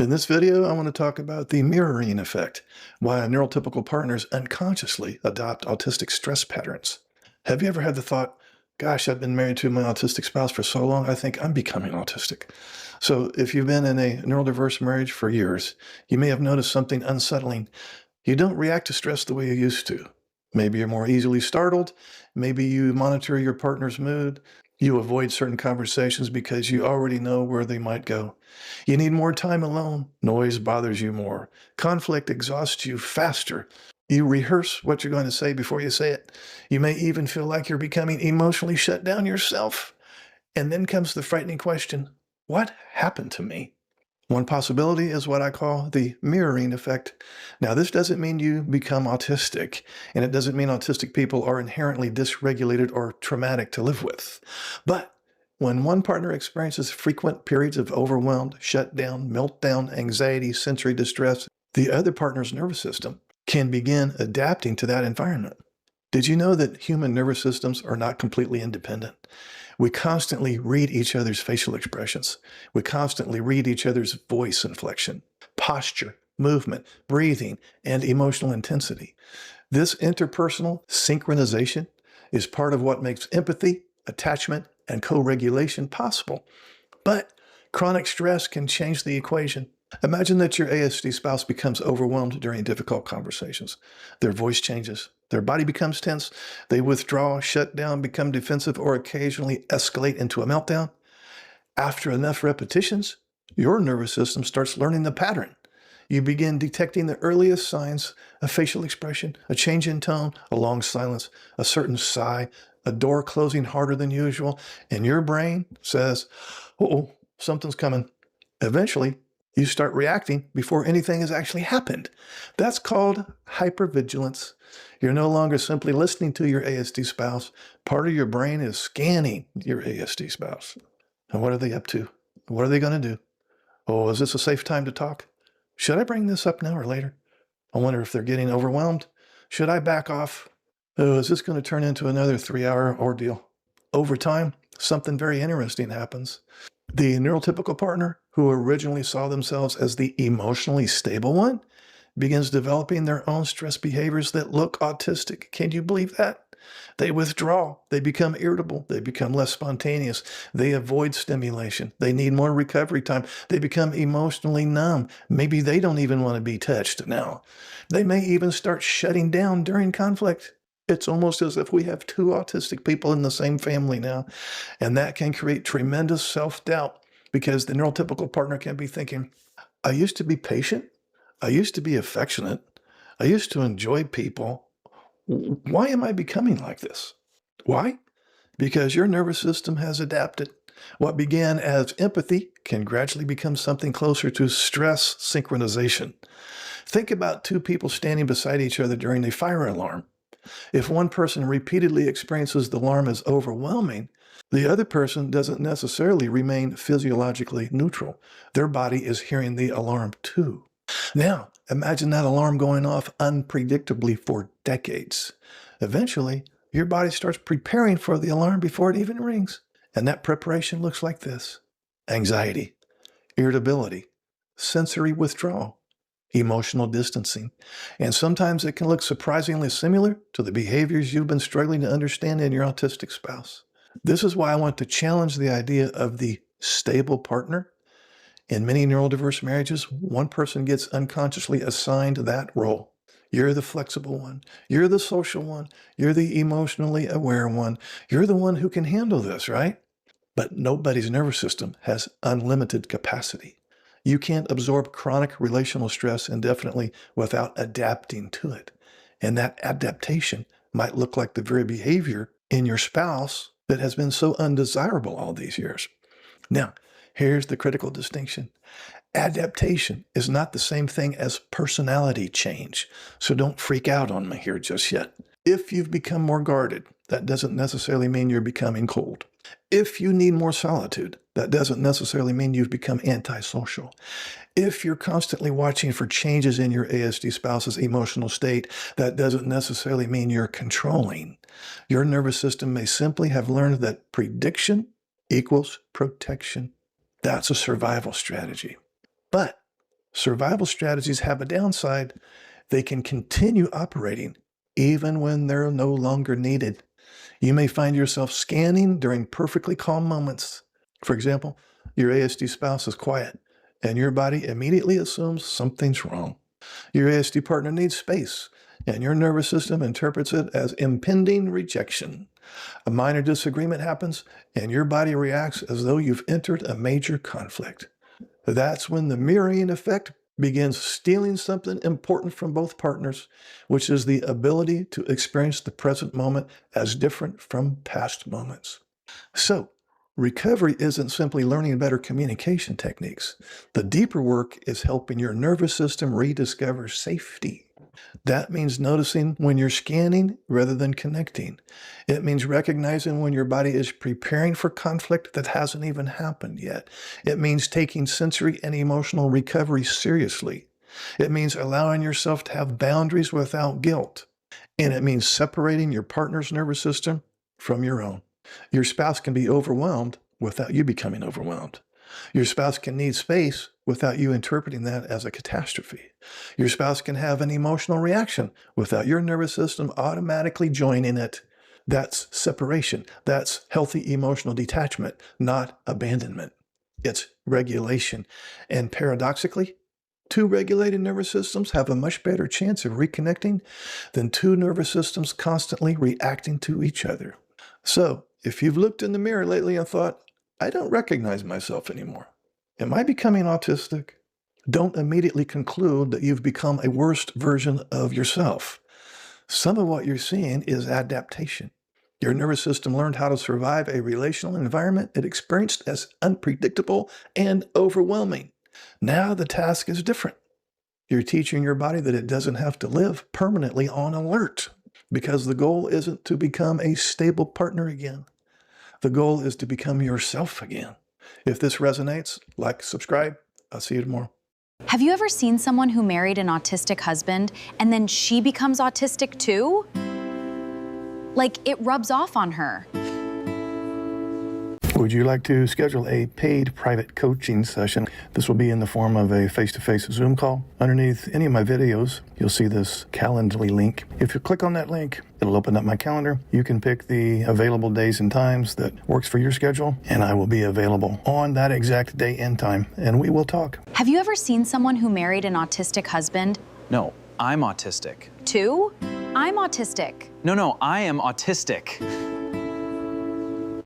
In this video, I want to talk about the mirroring effect, why neurotypical partners unconsciously adopt autistic stress patterns. Have you ever had the thought, gosh, I've been married to my autistic spouse for so long, I think I'm becoming autistic. So if you've been in a neurodiverse marriage for years, you may have noticed something unsettling. You don't react to stress the way you used to. Maybe you're more easily startled. Maybe you monitor your partner's mood. You avoid certain conversations because you already know where they might go. You need more time alone. Noise bothers you more. Conflict exhausts you faster. You rehearse what you're going to say before you say it. You may even feel like you're becoming emotionally shut down yourself. And then comes the frightening question, what happened to me? One possibility is what I call the mirroring effect. Now, this doesn't mean you become autistic, and it doesn't mean autistic people are inherently dysregulated or traumatic to live with. But when one partner experiences frequent periods of overwhelmed, shutdown, meltdown, anxiety, sensory distress, the other partner's nervous system can begin adapting to that environment. Did you know that human nervous systems are not completely independent? We constantly read each other's facial expressions. We constantly read each other's voice inflection, posture, movement, breathing, and emotional intensity. This interpersonal synchronization is part of what makes empathy, attachment, and co-regulation possible. But chronic stress can change the equation. Imagine that your ASD spouse becomes overwhelmed during difficult conversations. Their voice changes. Their body becomes tense. They withdraw, shut down, become defensive, or occasionally escalate into a meltdown. After enough repetitions, your nervous system starts learning the pattern. You begin detecting the earliest signs of facial expression, a change in tone, a long silence, a certain sigh, a door closing harder than usual, and your brain says, uh-oh, something's coming. Eventually, you start reacting before anything has actually happened. That's called hyper-vigilance. You're no longer simply listening to your ASD spouse. Part of your brain is scanning your ASD spouse. And what are they up to? What are they going to do? Oh, is this a safe time to talk? Should I bring this up now or later? I wonder if they're getting overwhelmed. Should I back off? Oh, is this going to turn into another 3-hour ordeal? Over time, something very interesting happens. The neurotypical partner, who originally saw themselves as the emotionally stable one, begins developing their own stress behaviors that look autistic. Can you believe that? They withdraw. They become irritable. They become less spontaneous. They avoid stimulation. They need more recovery time. They become emotionally numb. Maybe they don't even want to be touched now. They may even start shutting down during conflict. It's almost as if we have two autistic people in the same family now. And that can create tremendous self-doubt because the neurotypical partner can be thinking, I used to be patient. I used to be affectionate. I used to enjoy people. Why am I becoming like this? Why? Because your nervous system has adapted. What began as empathy can gradually become something closer to stress synchronization. Think about two people standing beside each other during a fire alarm. If one person repeatedly experiences the alarm as overwhelming, the other person doesn't necessarily remain physiologically neutral. Their body is hearing the alarm too. Now, imagine that alarm going off unpredictably for decades. Eventually, your body starts preparing for the alarm before it even rings. And that preparation looks like this: anxiety, irritability, sensory withdrawal, emotional distancing. And sometimes it can look surprisingly similar to the behaviors you've been struggling to understand in your autistic spouse. This is why I want to challenge the idea of the stable partner. In many neurodiverse marriages, one person gets unconsciously assigned that role. You're the flexible one. You're the social one. You're the emotionally aware one. You're the one who can handle this, right? But nobody's nervous system has unlimited capacity. You can't absorb chronic relational stress indefinitely without adapting to it. And that adaptation might look like the very behavior in your spouse that has been so undesirable all these years. Now, here's the critical distinction. Adaptation is not the same thing as personality change, so don't freak out on me here just yet. If you've become more guarded, that doesn't necessarily mean you're becoming cold. If you need more solitude, that doesn't necessarily mean you've become antisocial. If you're constantly watching for changes in your ASD spouse's emotional state, that doesn't necessarily mean you're controlling. Your nervous system may simply have learned that prediction equals protection. That's a survival strategy. But Survival strategies have a downside. They can continue operating even when they're no longer needed. You may find yourself scanning during perfectly calm moments. For example, your ASD spouse is quiet, and your body immediately assumes something's wrong. Your ASD partner needs space, and your nervous system interprets it as impending rejection. A minor disagreement happens, and your body reacts as though you've entered a major conflict. That's when the mirroring effect begins stealing something important from both partners, which is the ability to experience the present moment as different from past moments. So, recovery isn't simply learning better communication techniques. The deeper work is helping your nervous system rediscover safety. That means noticing when you're scanning rather than connecting. It means recognizing when your body is preparing for conflict that hasn't even happened yet. It means taking sensory and emotional recovery seriously. It means allowing yourself to have boundaries without guilt. And it means separating your partner's nervous system from your own. Your spouse can be overwhelmed without you becoming overwhelmed. Your spouse can need space without you interpreting that as a catastrophe. Your spouse can have an emotional reaction without your nervous system automatically joining it. That's separation. That's healthy emotional detachment, not abandonment. It's regulation. And paradoxically, two regulated nervous systems have a much better chance of reconnecting than two nervous systems constantly reacting to each other. So, if you've looked in the mirror lately and thought, I don't recognize myself anymore. Am I becoming autistic? Don't immediately conclude that you've become a worse version of yourself. Some of what you're seeing is adaptation. Your nervous system learned how to survive a relational environment it experienced as unpredictable and overwhelming. Now the task is different. You're teaching your body that it doesn't have to live permanently on alert, because the goal isn't to become a stable partner again. The goal is to become yourself again. If this resonates, like, subscribe. I'll see you tomorrow. Have you ever seen someone who married an autistic husband and then she becomes autistic too? Like, it rubs off on her. Would you like to schedule a paid private coaching session? This will be in the form of a face-to-face Zoom call. Underneath any of my videos, you'll see this Calendly link. If you click on that link, it'll open up my calendar. You can pick the available days and times that works for your schedule, and I will be available on that exact day and time, and we will talk. Have you ever seen someone who married an autistic husband? No, I'm autistic. Too? I'm autistic. No, I am autistic.